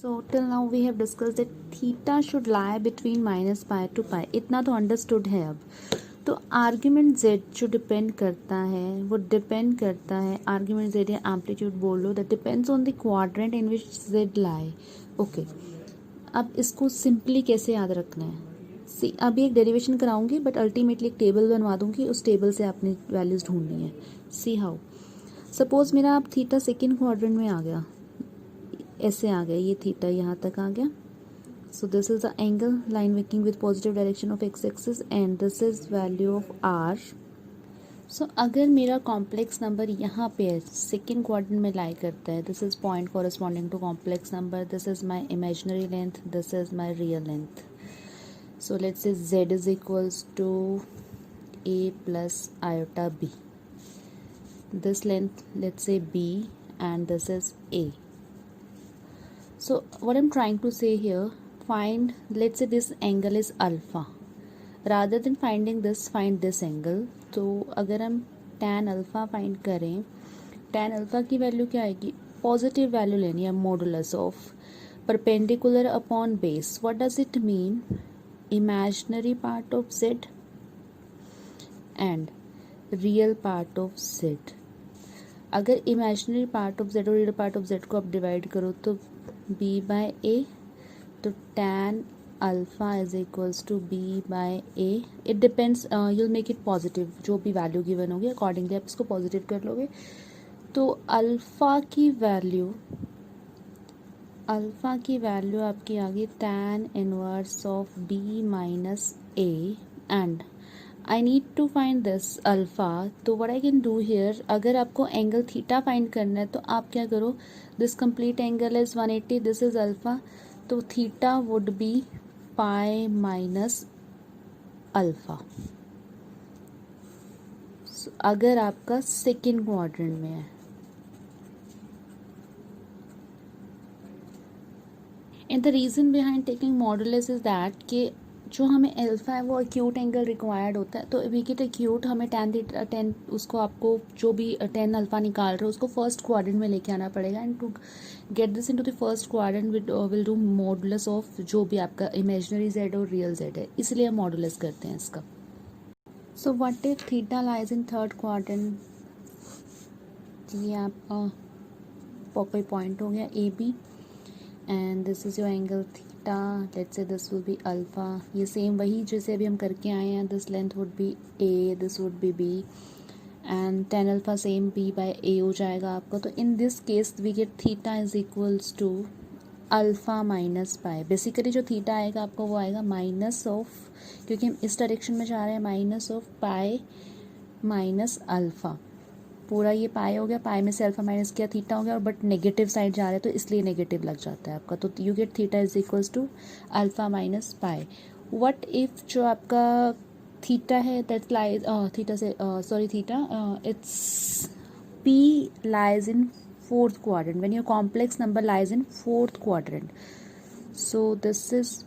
So till now we have discussed that theta should lie between minus pi to pi. इतना तो understood है अब. तो argument z जो डिपेंड करता है वो डिपेंड करता है आर्ग्यूमेंट z या एम्पलीट्यूड बोल लो that depends on the quadrant in which z lie. Okay, अब इसको सिंपली कैसे याद रखना है. सी अभी एक डेरिवेशन कराऊंगी बट अल्टीमेटली एक टेबल बनवा दूंगी, उस टेबल से आपने वैल्यूज ढूंढनी है. See how. सपोज मेरा अब थीटा सेकेंड क्वाड्रेंट में आ गया, ऐसे आ गया, ये थीटा यहाँ तक आ गया. So this is the angle line making with positive direction of x axis and this is value of r. So अगर मेरा कॉम्प्लेक्स नंबर यहाँ पे है, सेकेंड क्वाड्रेंट में लाई करता है, this is point corresponding to complex number, this is my imaginary length, this is my real length. So let's say z is equals to a plus iota b. This length, let's say b, and this is a. So what I'm trying to say here, find, let's say this angle is alpha. Rather than finding this, find this angle. तो अगर हम tan alpha find करें, tan alpha की value क्या आएगी, positive value लेनी है, modulus of perpendicular upon base. What does it mean, imaginary part of z and real part of z. अगर इमेजिनरी पार्ट ऑफ z और रियल पार्ट ऑफ z को आप divide करो तो b बाय a, तो tan alpha is equals to b by a. It depends, you'll make it positive, जो भी value given होगी अकॉर्डिंगली आप इसको पॉजिटिव कर लोगे. तो अल्फा की वैल्यू आपकी आ गई tan inverse of b minus a and I need to find this alpha. तो what I can do here, अगर आपको एंगल थीटा फाइंड करना है तो आप क्या करो, this complete angle is 180, this is alpha, तो theta would be pi minus alpha. अगर आपका सेकेंड क्वाड्रेंट में है. And the reason behind taking modulus is that कि जो हमें अल्फा है वो एक्यूट एंगल रिक्वायर्ड होता है. तो मेक इट एक्यूट, हमें टेन उसको आपको जो भी 10 अल्फा निकाल रहे हो उसको फर्स्ट क्वाड्रेंट में लेके आना पड़ेगा. And to get this into the first quadrant will do modulus of जो भी आपका इमेजिनरी जेड और रियल जेड है, इसलिए हम मॉडुलस करते हैं इसका. So what if theta lies in third quadrant. ये आपका कोई पॉइंट हो गया A B and this is your angle theta. Let's say this will be alpha. ये सेम वही जैसे अभी हम करके आए हैं, this length would be A, this would be B and tan alpha same b by a हो जाएगा आपका. तो in this case we get theta is equals to alpha minus pi. Basically जो थीटा आएगा आपको वो आएगा माइनस ऑफ, क्योंकि हम इस डायरेक्शन में जा रहे हैं, minus of pi minus alpha. पूरा ये पाई हो गया, पाई में से अल्फा माइनस किया, थीटा हो गया, और बट नेगेटिव साइड जा रहे हैं तो इसलिए नेगेटिव लग जाता है आपका. तो you get theta is equals to alpha minus pi. What if जो आपका थीटा है दैट लाइज थीटा से sorry theta it's p lies in fourth quadrant when your complex number lies in fourth quadrant. So this is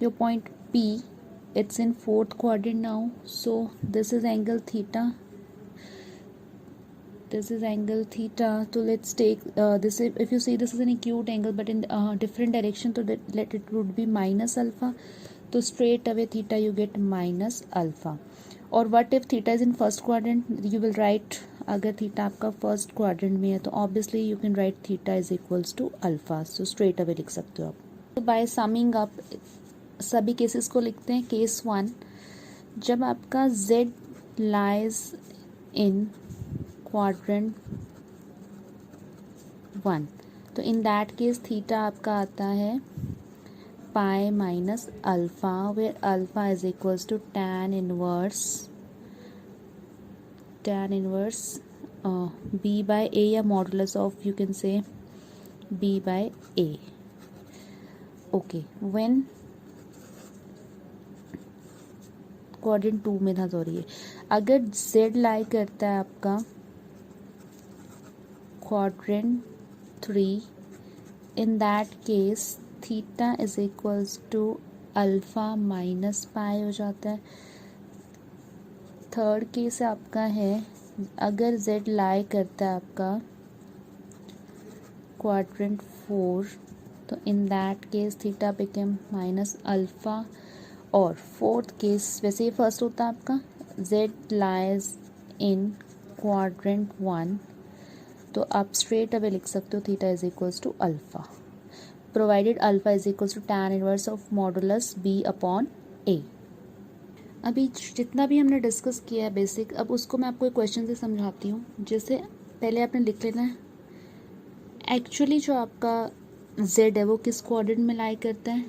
your point p, it's in fourth quadrant now. So this is angle theta, this is angle theta. So let's take this, if you see this is an acute angle but in different direction, so that let it would be minus alpha. So straight away theta you get minus alpha. Or what if theta is in first quadrant, you will write, अगर theta आपका first quadrant में है तो obviously you can write theta is equals to alpha. So straight away लिख सकते हो आप. तो बाय समिंग अप सभी केसेस को लिखते हैं. केस 1, जब आपका z लाइज इन क्वाड्रेंट 1, तो इन दैट केस थीटा आपका आता है pi minus alpha, where alpha is equals to tan inverse b by a या modulus of, you can say b by a. Okay, when quadrant 2 में था, sorry, अगर z लाई करता है आपका quadrant 3, in that case theta is equals to alpha minus pi हो जाता है. थर्ड केस आपका है अगर z लाई करता है आपका क्वाड्रेंट 4, तो इन that case theta became minus alpha. और फोर्थ केस, वैसे ये फर्स्ट होता है आपका z लाइज इन क्वाड्रेंट 1, तो आप स्ट्रेट अवे लिख सकते हो theta is equals to alpha, provided alpha is equals to tan inverse of modulus b upon a। अभी जितना भी हमने डिस्कस किया है बेसिक, अब उसको मैं आपको एक क्वेश्चन से समझाती हूँ। जैसे पहले आपने लिख लेना है एक्चुअली जो आपका z है वो किस क्वाड्रेंट में लाई करता है,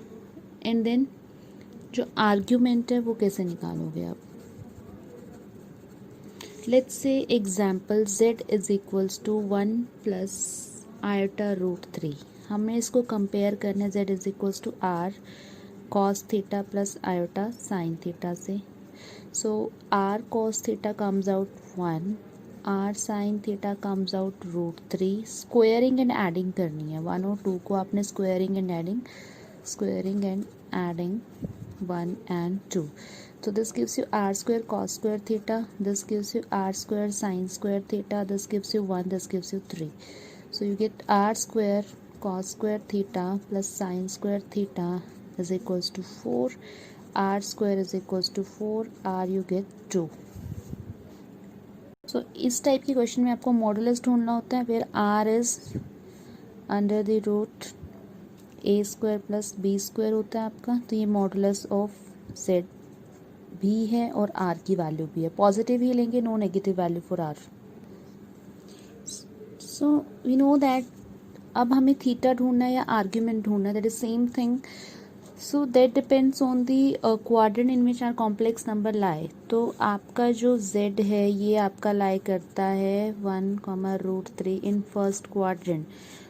एंड देन जो आर्ग्यूमेंट है वो कैसे निकालोगे आप। Let's say example z is equals to 1 plus iota root 3। हमें इसको कंपेयर करना है z is equals to r cos theta plus iota sine theta से। So r cos theta comes out 1, r sine theta comes out root 3। Squaring and adding करनी है, 1 और 2 को आपने squaring and adding 1 and 2. So this gives you r square cos square theta, this gives you r square sin square theta, this gives you 1, this gives you 3. So you get r square cos square theta plus sin square theta is equals to 4, r square is equals to 4, r you get 2. So इस type की question में आपको modulus ढूंढना होता है, वेयर r is under the root A square plus B square होता है आपका। तो ये मॉडुलस ऑफ z भी है और r की वैल्यू भी है, पॉजिटिव ही लेंगे, no negative value for r। So we know that अब हमें थीटा ढूंढना है या आर्ग्यूमेंट ढूंढना है, that is same thing. So that depends on the quadrant in which our complex number lie. तो आपका जो z है ये आपका लाई करता है 1, root 3 in first quadrant.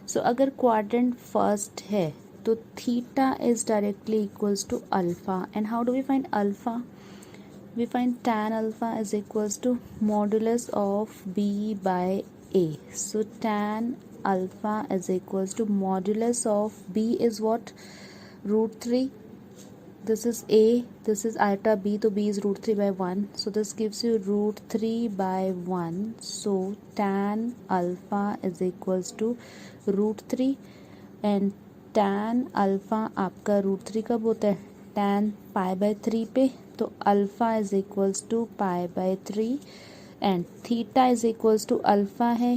So अगर क्वाड्रेंट फर्स्ट है तो theta is directly equals to alpha. And how do we find alpha? We find tan alpha is equals to modulus of b by a. So tan alpha is equals to modulus of b is what? Root 3. This is a, this is iota b, so b is root 3 by 1. So this gives you root 3 by 1. So tan alpha is equals to root 3, and tan alpha आपका root 3 कब होता है? tan pi by 3 पे, तो alpha is equals to pi by 3 and theta is equals to alpha है।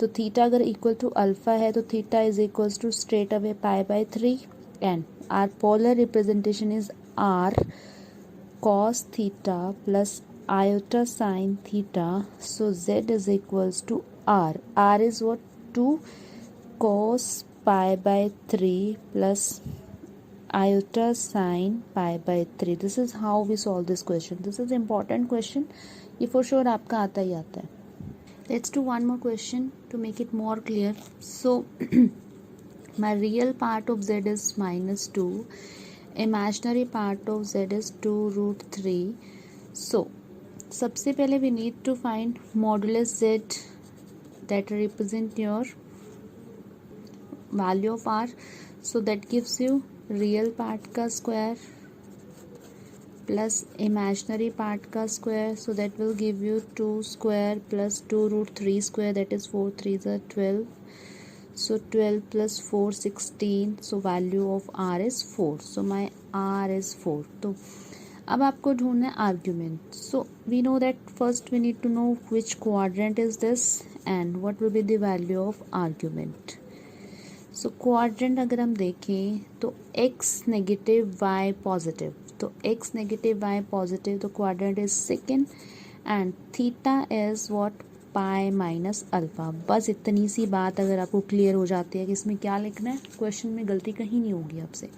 तो theta अगर equal to alpha है तो theta is equals to straight away pi by 3 and R polar representation is R cos theta plus iota sine theta. So Z is equals to R, R is what? 2 cos pi by 3 प्लस iota sin pi by 3. This is how we solve this question. This is important question. ये for sure आपका आता ही आता है. Let's do one more question to make it more clear. So my real part of z is -2. Imaginary part of z is 2 root 3. So सबसे पहले we need to find modulus z that represent your value of r. So that gives you real part का square plus imaginary part का square, so that will give you 2 square plus 2 root 3 square, that is 4 3 12. So 12 प्लस 4 16. So value of r is 4. So my r is 4. तो अब आपको ढूंढना है argument. So we know that first we need to know which quadrant is this and what will be the value of argument. So quadrant अगर हम देखें तो x negative y positive, तो x नेगेटिव y पॉजिटिव, तो quadrant is second and theta is what? Pi minus alpha. बस इतनी सी बात अगर आपको क्लियर हो जाती है कि इसमें क्या लिखना है, क्वेश्चन में गलती कहीं नहीं होगी आपसे.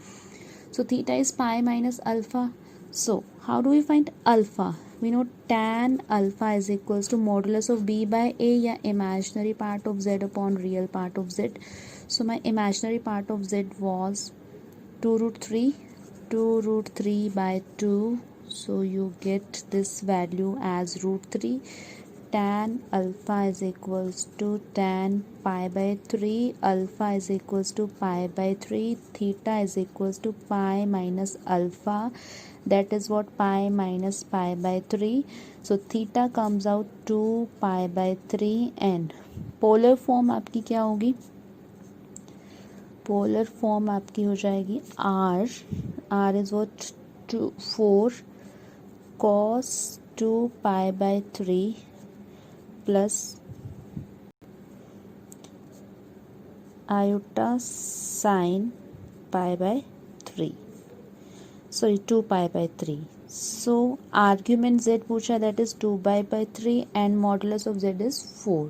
So theta is pi minus alpha. So how do we find alpha? we know tan alpha is equals to modulus of b by a या imaginary part of z upon real part of z. So my imaginary part of z was 2 root 3 by 2. So you get this value as root 3. Tan alpha is equals to tan pi by 3. Alpha is equals to pi by 3. Theta is equals to pi minus alpha. That is what? Pi minus pi by 3. So theta comes out 2 pi by 3 and polar form आपकी क्या होगी? Polar form आपकी हो जाएगी r is what 4 cos 2π/3 plus iota sin π/3, sorry 2π/3. So argument z पूछा, that is 2π/3 and modulus of z is 4.